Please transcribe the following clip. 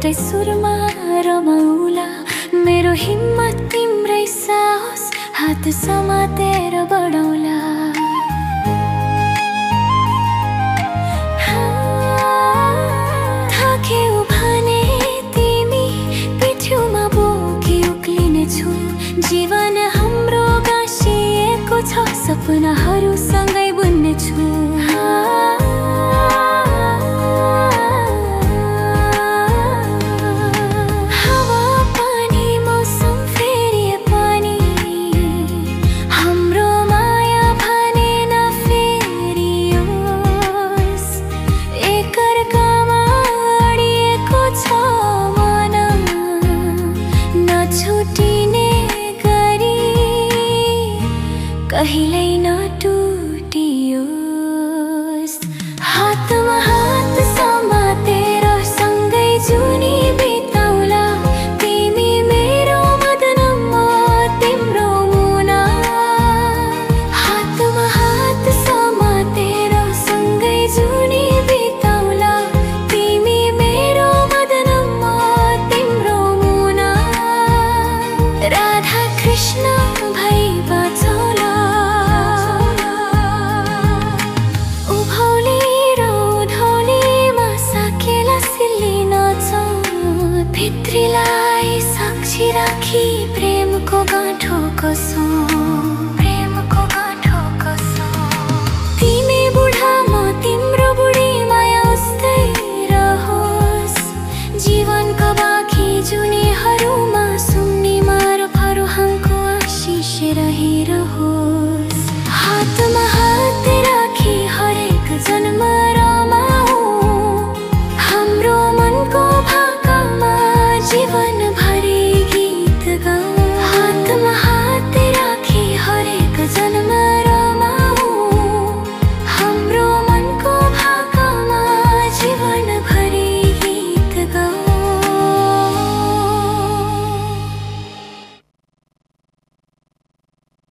एउटै सुरमा रमाउला। मेरो हिम्मत तिम्रै साहस हात समातेर बढाउला। थाक्यौ भने तिमी पिठ्यौमा बोकी उक्लिने छु। जीवन हाम्रो गाँसिएको छ, सपनाहरू सँगै बुन्ने छु। कहिल्यै नटुटियोस्। हातमा हात समातेर सँगै जुनी बिताउला। तिमी मेरो मदन, म तिम्रो मुना। हातमा हात समातेर सँगै जुनी बिताउला। तिमी मेरो मदन, म तिम्रो मुना। राधा कृष्ण भई